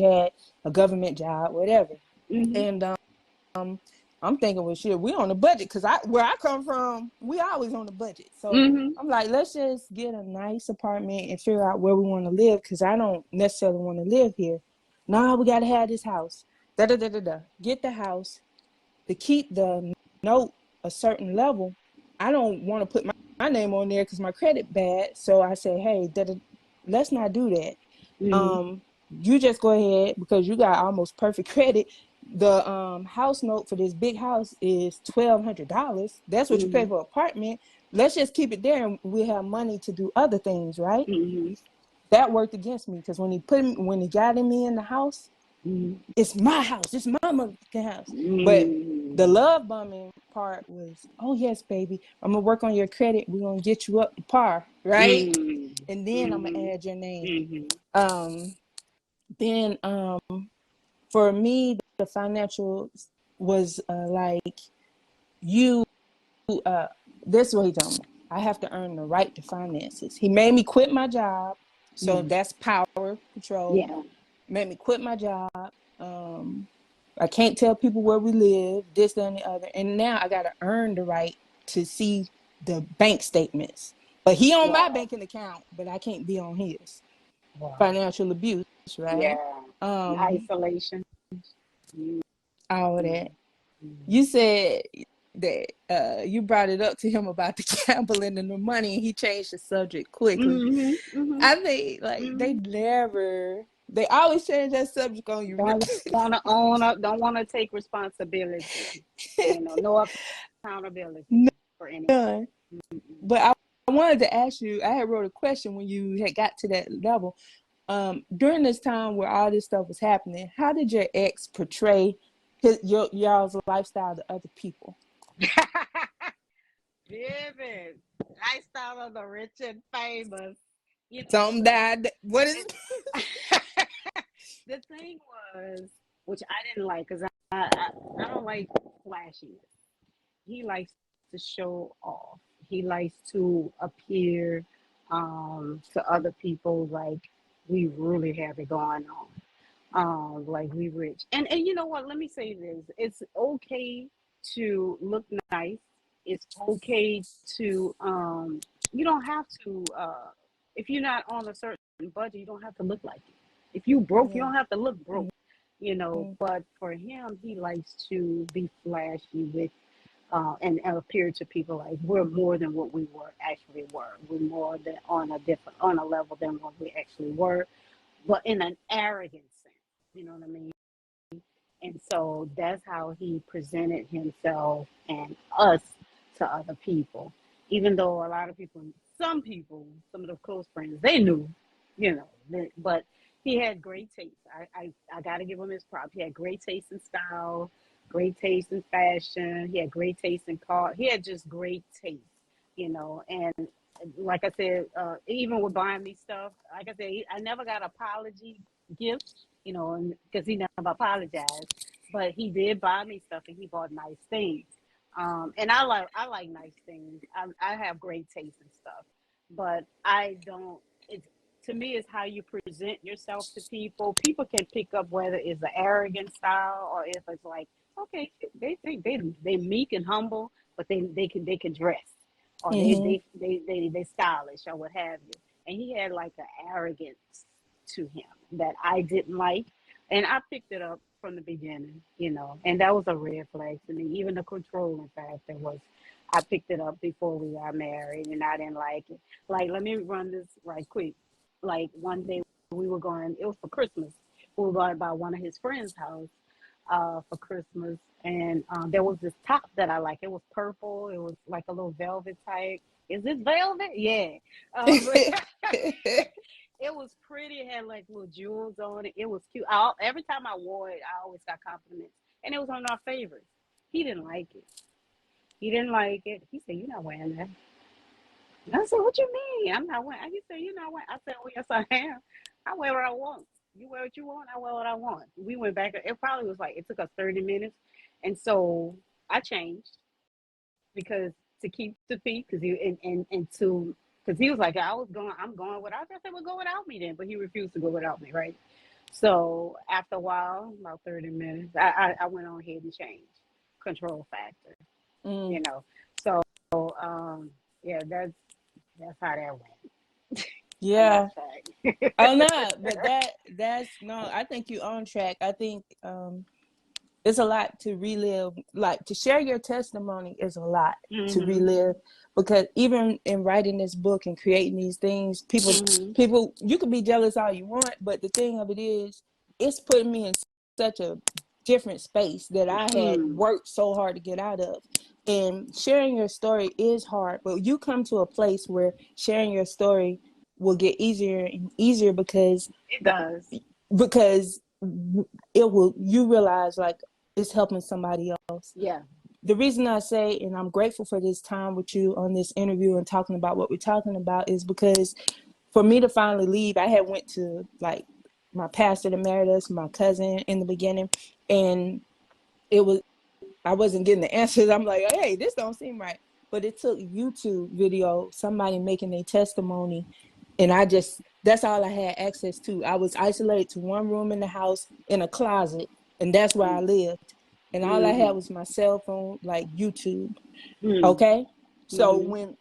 had a government job, whatever. Mm-hmm. And I'm thinking, well, shit, we on a budget because where I come from, we always on the budget. So Mm-hmm. I'm like, let's just get a nice apartment and figure out where we want to live because I don't necessarily want to live here. No, we got to have this house. Da da da da da. Get the house to keep the note a certain level. I don't want to put my name on there because my credit bad. So I say, hey, let's not do that. Mm-hmm. You just go ahead because you got almost perfect credit. The house note for this big house is $1,200. That's what you pay Mm-hmm. for an apartment. Let's just keep it there, and we have money to do other things, right? Mm-hmm. That worked against me because when he got me in the house, it's my house. It's my motherfucking house. But the Mm-hmm. love bombing part was, oh yes, baby, I'm gonna work on your credit. We're gonna get you up to par, right? Mm-hmm. And then I'm gonna Mm-hmm. add your name. Mm-hmm. Um, then for me, the financial was like you. Uh, this is what he told me. I have to earn the right to finances. He made me quit my job, so Mm-hmm. that's power control. Yeah. Made me quit my job. Um, I can't tell people where we live, this, that, and the other. And now I got to earn the right to see the bank statements. But he on my Wow. banking account, but I can't be on his. Wow. Financial abuse, right? Yeah. Um, Isolation. Mm-hmm. all of that. Mm-hmm. You said that you brought it up to him about the gambling and the money, and he changed the subject quickly. Mm-hmm. Mm-hmm. I think like Mm-hmm. they always change that subject on you. Don't want to own up. Don't want to take responsibility. No accountability for anything. None. But I wanted to ask you, I had wrote a question when you had got to that level. During this time where all this stuff was happening, how did your ex portray y'all's lifestyle to other people? Vivid lifestyle of the rich and famous. You Something know, that what is the thing was, which I didn't like, because I don't like flashiness. He likes to show off. He likes to appear to other people like we really have it going on. Like we rich. And you know what? Let me say this. It's okay to look nice. It's okay to you don't have to if you're not on a certain budget, you don't have to look like it. If you broke, you yeah. don't have to look broke. Mm-hmm. But for him, he likes to be flashy with and appear to people like we're more than what we were. We're more than on a level than what we actually were, but in an arrogant sense. You know what I mean? And so that's how he presented himself and us to other people. Even though a lot of people, some of the close friends, they knew, but he had great taste. I got to give him his props. He had great taste in style, great taste in fashion. He had great taste in car. He had just great taste. And like I said, even with buying me stuff, like I said, I never got an apology gift, and because he never apologized, but he did buy me stuff and he bought nice things. And I like nice things. I have great taste in stuff, but I don't. It's to me, it's how you present yourself to people. People can pick up whether it's an arrogant style or if it's like, okay, they think they meek and humble, but they can dress or Mm-hmm. they stylish or what have you. And he had like an arrogance to him that I didn't like, and I picked it up from the beginning. And that was a red flag to me. Even the controlling factor was, I picked it up before we got married, and I didn't like it. Like, let me run this right quick. Like one day we were going, it was for Christmas. We were going by one of his friends' house for Christmas, and there was this top that I liked. It was purple. It was like a little velvet type. Is this velvet? Yeah. It was pretty. It had like little jewels on it. It was cute. Every time I wore it, I always got compliments, and it was one of our favorites. He didn't like it. He didn't like it. He said, "You're not wearing that." And I said, "What you mean? I'm not wearing." He said, "You're not wearing." I said, "Oh yes, I am. I wear what I want. You wear what you want. I wear what I want." We went back. It probably was like it took us 30 minutes, and so I changed because to keep the peace, because and to because he was like, I'm going without. I said, "Well, go without me then," but he refused to go without me, right? So after a while, about 30 minutes, I went on ahead and changed control factor, Mm. you know. So yeah, that's how that went. I'm off Yeah. track. Oh no, but that's no, I think you on track. I think it's a lot to relive, like to share your testimony is a lot to Mhm. relive, because even in writing this book and creating these things, Mhm. people you can be jealous all you want, but the thing of it is, it's putting me in such a different space that I had Mhm. worked so hard to get out of. And sharing your story is hard, but you come to a place where sharing your story will get easier and easier It does. because it will, you realize like it's helping somebody else. Yeah. The reason I say, and I'm grateful for this time with you on this interview and talking about what we're talking about, is because for me to finally leave, I had went to like my pastor that married us, my cousin in the beginning, and it was, I wasn't getting the answers. I'm like, hey, this don't seem right. But it took YouTube video, somebody making a testimony, and I just, that's all I had access to. I was isolated to one room in the house in a closet, and that's where I lived. And all I had Mhm. was my cell phone, like YouTube. Mhm. Okay. So Mhm. when,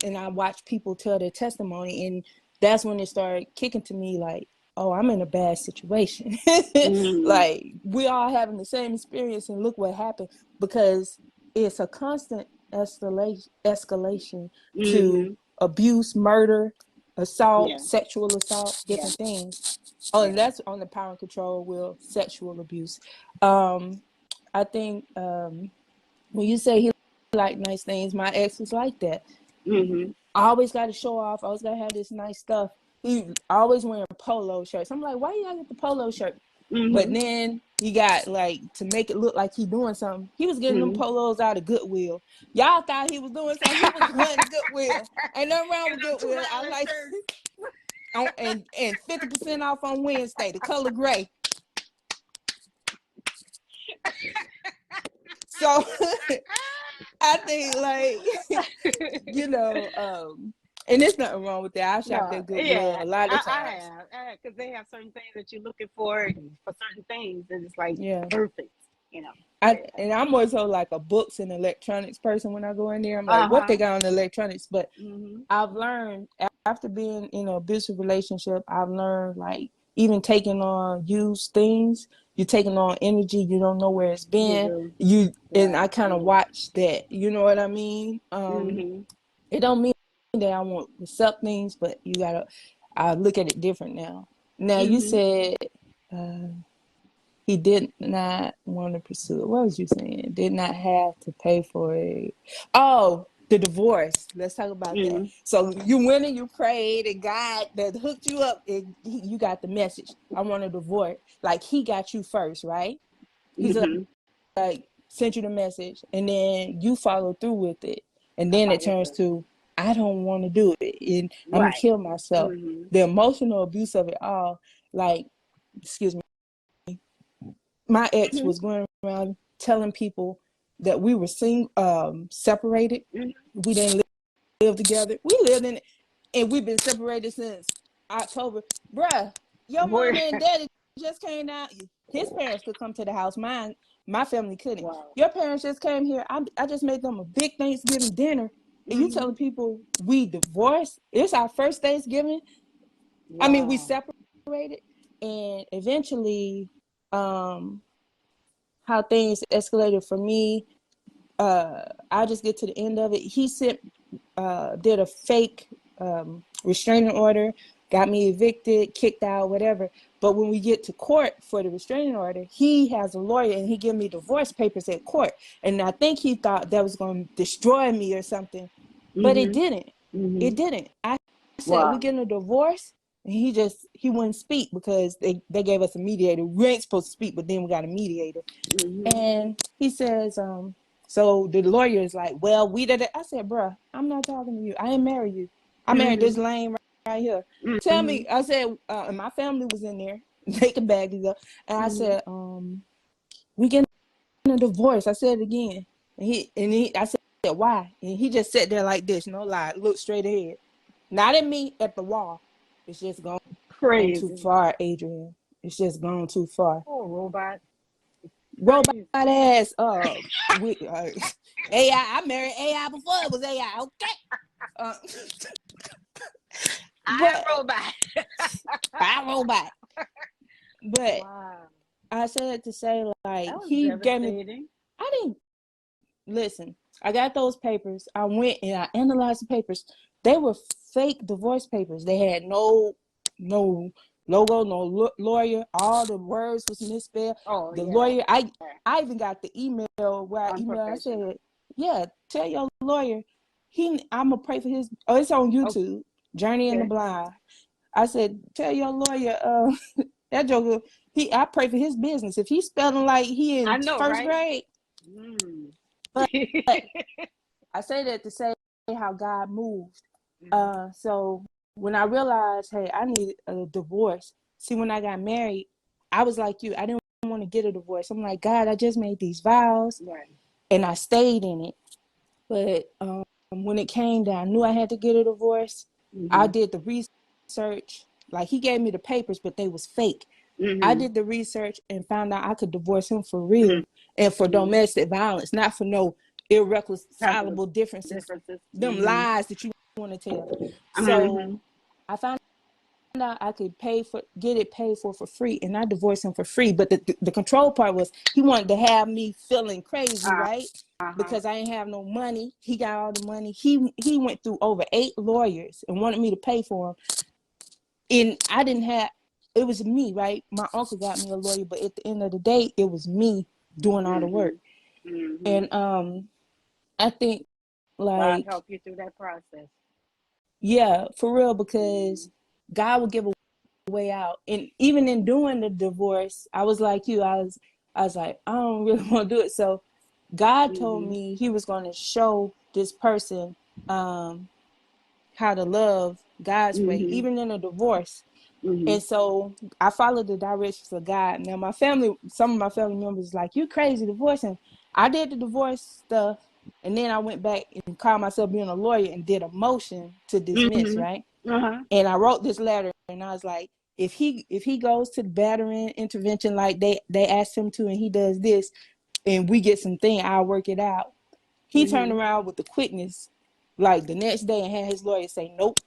and I watched people tell their testimony, and that's when it started kicking to me like, oh, I'm in a bad situation. Mhm. Like we all having the same experience, and look what happened, because it's a constant escalation to Mhm. abuse, murder, assault, Yeah. sexual assault, Yeah. different things. Oh, and Yeah. that's on the power and control wheel, sexual abuse. Um, I think when you say he like nice things, my ex was like that. Mhm. I always got to show off. I always got to have this nice stuff. He always wearing polo shirts. I'm like, why you gotta get the polo shirt? But Mhm. then he got like, to make it look like he doing something, he was getting them Mhm. polos out of Goodwill. Y'all thought he was doing something. He was going to Goodwill. Ain't nothing wrong And with them two Goodwill. I dollar like shirts. and 50% off on Wednesday, the color gray. So I think like and there's nothing wrong with that. I shopped No, at Goodwill yeah, a lot of I times. have, because they have certain things that you're looking for for certain things, and it's like Yeah. perfect, you know. I Yeah. and I'm more so like a books and electronics person when I go in there. I'm like, Uh what they huh. got on the electronics? But Mhm. I've learned after being in an abusive relationship, I've learned like even taking on used things, you're taking on energy, you don't know where it's You been. do. You and Yeah. I kind of Yeah. watch that. You know what I mean? Mhm. It don't mean that I won't accept things, but I look at it different now. Now you Mhm. said uh, he did not want to pursue it. What was you saying? Did not have to pay for it. Oh, the divorce. Let's talk about that. Mhm. So you went and you prayed, and God that hooked you up, and you got the message. I want a divorce. Like he got you first, right? He's Mhm. like sent you the message, and then you follow through with it, and I then it follow turns through. to I don't want to do it, and I'm gonna Right. kill myself. Mhm. The emotional abuse of it all, like, excuse me, my ex Mhm. was going around telling people that we were separated. Mhm. We didn't live together. We lived in it, and we've been separated since October. Bruh, your Boy. mom and daddy just came down. His parents could come to the house. My family couldn't. Wow. Your parents just came here. I just made them a big Thanksgiving dinner. And you telling Mhm. people we divorced? It's our first Thanksgiving. I mean, we Wow. separated, and eventually, um, how things escalated for me. I just get to the end of it. He did a fake restraining order, got me evicted, kicked out, whatever. But when we get to court for the restraining order, he has a lawyer and he gave me divorce papers at court. And I think he thought that was going to destroy me or something, but it Mhm. didn't. It Mhm. didn't. I said, we Wow. getting a divorce? And he wouldn't speak because they gave us a mediator. We ain't supposed to speak, but then we got a mediator. Mhm. And he says, so the lawyer is like, well, we did it. I said, bruh, I'm not talking to you. I ain't married you. I married this Mhm. lame right here. Tell me, Mhm. I said, and my family was in there. They could bag it up. And I Mhm. said, we getting a divorce. I said it again. I said, why? And he just sat there like this, no lie, looked straight ahead. Not at me, at the wall. It's just gone too Crazy. far, Adrienne. It's just gone too far. Oh, robot. Robot Crazy. ass. We AI. I married AI before it was AI. Okay. Uh, I but robot. I robot. But Wow. I said to say, like, That was he gave me. devastating. I didn't listen. I got those papers. I went and I analyzed the papers. They were fake divorce papers. They had no logo, no lawyer. All the words was misspelled. Oh The yeah. lawyer. I even got the email where I Unprofessional. said, yeah, tell your lawyer. I'm gonna pray for his. Oh, it's on YouTube. Journey in the Okay. Blind. I said, tell your lawyer. That joker. I pray for his business. If he's spelling like he I in know, first right? grade, Mm. but I say that to say how God moved. Mhm. So when I realized, hey, I need a divorce. See, when I got married, I was like you. I didn't want to get a divorce. I'm like, God, I just made these vows, Right. and I stayed in it. But when it came down, I knew I had to get a divorce. I Mhm. did the research. Like he gave me the papers, but they was fake. I Mhm. did the research and found out I could divorce him for Mhm. real and for Mhm. domestic violence, not for no Calculus irreconcilable differences, differences. them Mhm. lies that you want to tell. So Mhm. I found out I could get it paid for free, and I divorced him for free. But the control part was he wanted to have me feeling crazy, Uh right? huh. Because I didn't have no money. He got all the money. He went through over 8 lawyers and wanted me to pay for him. And I didn't have. It was me, right? My uncle got me a lawyer, but at the end of the day, it was me doing all the work. Mhm. Mhm. And I think God like, help you through that process. yeah, for real, because Mhm. God will give a way out. And even in doing the divorce, I was like you. I was like, I don't really want to do it. So God told Mhm. me He was going to show this person um, how to love God's way, Mhm. even in a divorce. Mhm. And so I followed the directions of God. Now some of my family members like, you crazy divorcing. I did the divorce stuff, and then I went back and called myself being a lawyer and did a motion to dismiss, Mhm. right? Uh huh. And I wrote this letter, and I was like, if he goes to the veteran intervention like they asked him to, and he does this, and we get some thing, I'll work it out. He turned Mhm. around with the quickness, like the next day, and had his lawyer say nope,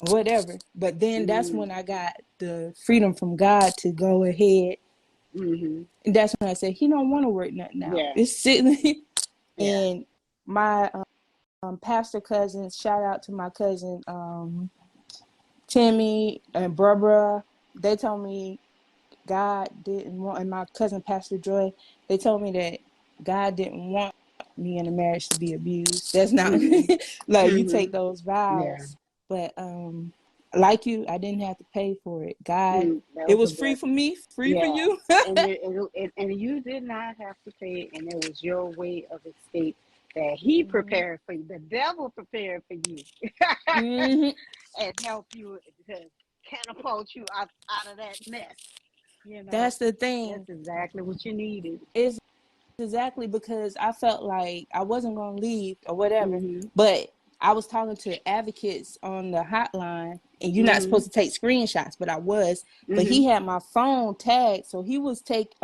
whatever. But then that's Mhm. when I got the freedom from God to go ahead, Mhm. and that's when I said He don't want to work nothing out. Yeah. It's sitting, Yeah. and my pastor cousins. Shout out to my cousin Timmy and Barbara. They told me God didn't want, and my cousin Pastor Joy, they told me that God didn't want me in a marriage to be abused. That's not Mhm. like you take Mhm. those Yeah. vows. But like you, I didn't have to pay for it. God, That it was a was free for blessing. me, free for Yeah. you. And you did not have to pay, and it was your way of escape that he Mm-hmm. prepared for you. The devil prepared for you, Mm-hmm. and help you to catapult you out of that mess. You know, That's the that's thing. exactly what you needed. It's exactly because I felt like I wasn't going to leave or whatever, Mhm. but I was talking to advocates on the hotline, and you're not Mhm. supposed to take screenshots, but I was. But he Mhm. had my phone tagged, so he was take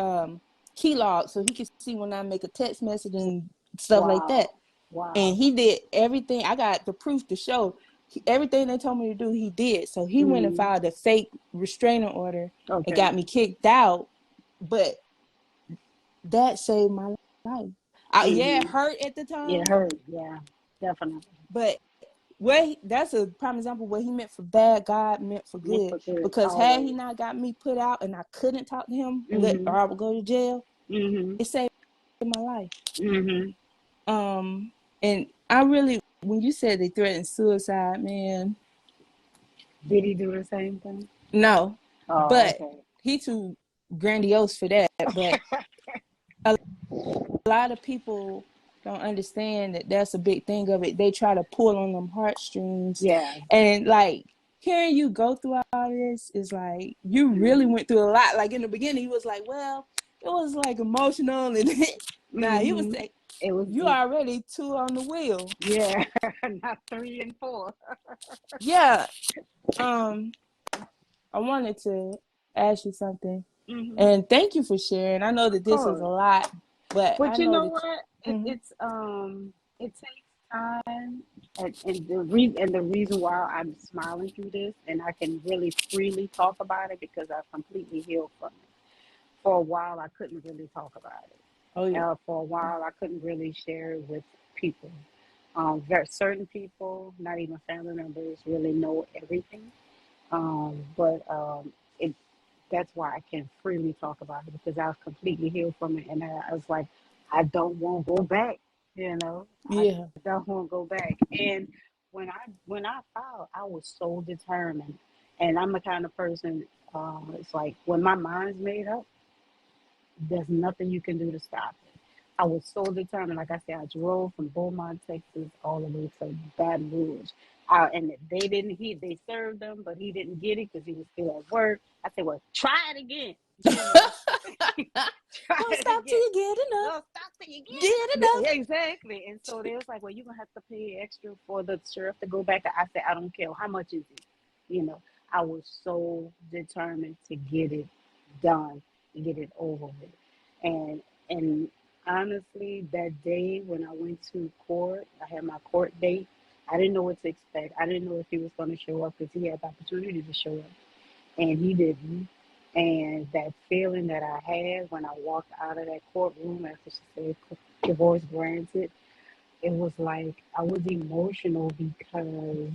key log, so he could see when I make a text message and stuff like that. Wow. And Wow. he did everything. I got the proof to show everything they told me to do. He did. So he went and Mhm. filed a fake restraining order and Okay. got me kicked out. But that saved my life. Yeah, it Mhm. hurt at the It time, hurt. Yeah. Definitely. but that's a prime example what He meant for bad, God meant for Meant good. for good. Because had He Always. not got me put out and I couldn't talk to Him, or Mhm. I would go to jail, Mhm. it saved my life. Mhm. And I really, when you said they threatened suicide, man, Did he do the same thing? no, Oh, but okay. he too grandiose for that. But a lot of people don't understand that that's a big thing of it. They try to pull on them heartstrings, Yeah. and like hearing you go through all this is like you really Mhm. went through a lot. Like in the beginning, he was like, "Well, it was like emotional," and now he was Mhm. like, It was. "You already two on the wheel." Yeah. Not 3 and 4. Yeah. Um, I wanted to ask you something. Mm-hmm. And thank you for sharing. I know Of that this is a course. lot, but I But you know know that. what? Mhm. It takes time, and the reason why I'm smiling through this, and I can really freely talk about it because I've completely healed from it. For a while, I couldn't really talk about Oh it. yeah. For a while, I couldn't really share it with people. Certain people, not even family members, really know everything. But it That's why I can freely talk about it because I was completely healed from it, and I was like, I don't want to go back. You know, I Yeah. don't want to go back. And when I filed, I was so determined, and I'm the kind of person. It's like when my mind's made up, there's nothing you can do to stop it. I was so determined. Like I said, I drove from Beaumont, Texas, all the way to Baton Rouge. And they didn't. They served him, but he didn't get it because he was still at work. I said, "Well, try it again." You know, try Don't it stop till again. you get enough. No, stop till you Get get it. enough. Exactly. And so they was like, "Well, you're gonna have to pay extra for the sheriff to go back." I said, "I don't care. How much is it?" You know, I was so determined to get it done and get it over with. And and honestly, that day when I went to court, I had my court date. I didn't know what to expect. I didn't know if he was going to show up because he had the opportunity to show up, and he didn't. And that feeling that I had when I walked out of that courtroom after she said divorce granted, it was like I was emotional because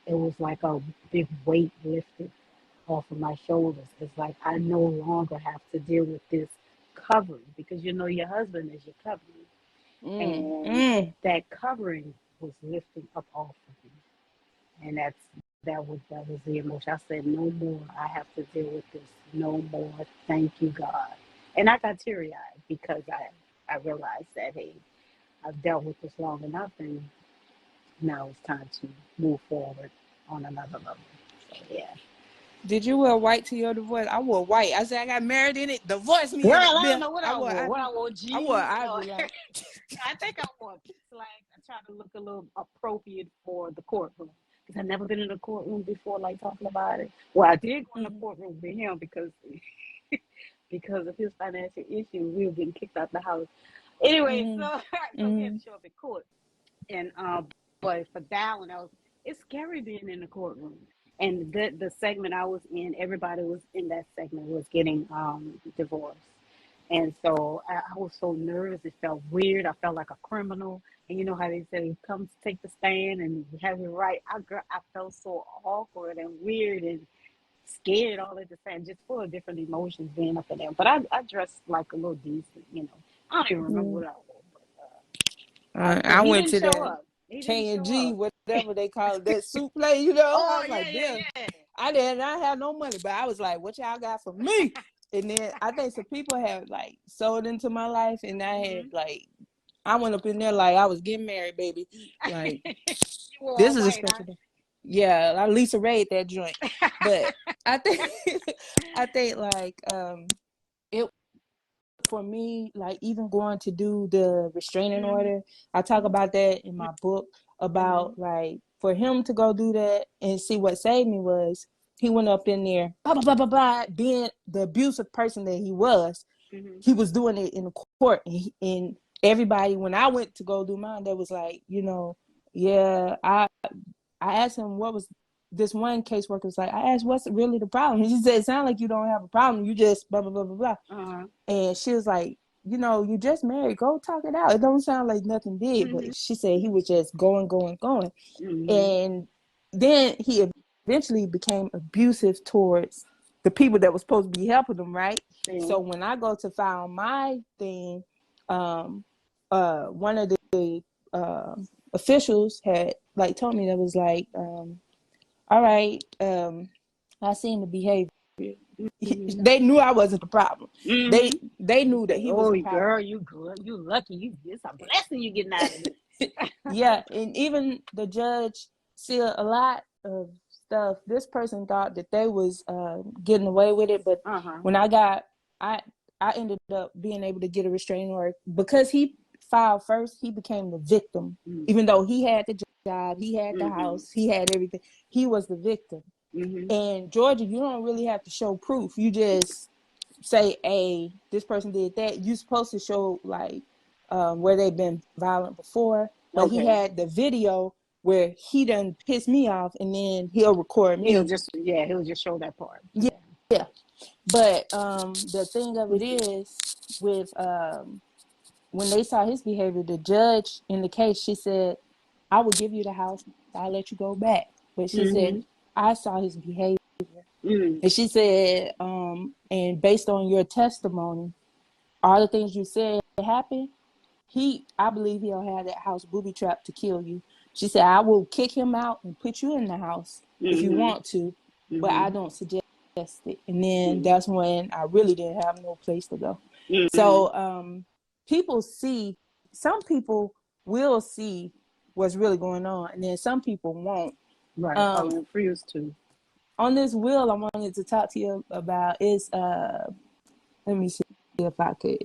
it was like a big weight lifted off of my shoulders. It's like I no longer have to deal with this covering because you know your husband is your covering, Mm, and mm. that covering was lifting up off of me, and that was the emotion. I said, no more. I have to deal with this. No more. Thank you, God. And I got teary eyed because I realized that hey, I've dealt with this long enough, and now it's time to move forward on another level. So yeah. Did you wear white to your divorce? I wore white. I said I got married in it. Divorce me Girl, in it, I don't Bill. know what I I wore wore. What ivory. I wore I wore jeans. ivory like. I think I wore peace like I tried to look a little appropriate for the courtroom because I've never been in a courtroom before, like talking about it. Well, I did go in the Mhm. courtroom with him because because of his financial issues, we were getting kicked out the house. Anyway, Mhm. so we had to Mhm. show up in court, and but for that one, it's scary being in the courtroom. And the segment I was in, everybody was in that segment was getting divorced. And so I was so nervous. It felt weird. I felt like a criminal. And you know how they say, come take the stand and have it right. I felt so awkward and weird and scared all at the same, just full of different emotions being up in there. But I dressed like a little decent, you know. I don't even remember Mhm. what I wore. But I he went didn't to show that up. He didn't K and show G, up. whatever they call it, that soup play. You know, I Oh, was yeah, like, yeah, damn. yeah. I didn't. I had no money, but I was like, what y'all got for me? And then I think some people have like sold into my life, and I had Hmm. like I went up in there like I was getting married, baby. Like You wore this all is a white, special day. Yeah, I Lisa Ray that joint. huh? But I think I think like it for me, like even going to do the restraining Hmm. order, I talk about that in my book Hmm. about like for him to go do that and see what saved me was he went up in there, blah, blah, blah, blah, blah, being the abusive person that Hmm. he was doing it in the court. And everybody, when I went to go do mine, that was like, yeah, I asked him what was this one caseworker was like, I asked what's really the problem. And she said, it sounds like you don't have a problem. You just blah, blah, blah, blah, blah. Uh-huh. And she was like, you just married. Go talk it out. It don't sound like nothing big. But Hmm. she said he was just going, going, going. Hmm. And then he eventually became abusive towards the people that were supposed to be helping him, right? See? So when I go to file my thing, um, one of the uh, officials had like told me that was like, all right, I seen the behavior. Hmm. They knew I wasn't the problem. Hmm. They knew that he was Oh, the girl, problem. you good. You lucky. It's a blessing you getting out of this. Yeah, and even the judge see a lot of stuff. This person thought that they was getting away with it, but Uh-huh. when I I ended up being able to get a restraining order because he filed first. He became the victim, even though he had the job, he had the Mm-hmm. house, he had everything. He was the victim. Mm-hmm. And Georgia, you don't really have to show proof. You just say, "Hey, this person did that," you're supposed to show like where they've been violent before. But he Okay. had the video where he done pissed me off, and then he'll record He'll me. just, yeah, he'll just show that part. Yeah, Yeah. yeah. But the thing of it Mhm. is, with when they saw his behavior, the judge in the case, she said, "I will give you the house. I'll let you go back." But she said, Mhm. "I saw his behavior." Mm. And she said, and based on your testimony, all the things you said happened, I believe he'll have that house booby trapped to kill you. She said, "I will kick him out and put you in the house if you Mhm. want to, but I Mhm. don't suggest it." And then Mhm. that's when I really didn't have no place to go. Mhm. So people see, some people will see what's really going on, and then some people won't. Right. I Um, refuse to. on this will I wanted to talk to you about is let me see if I could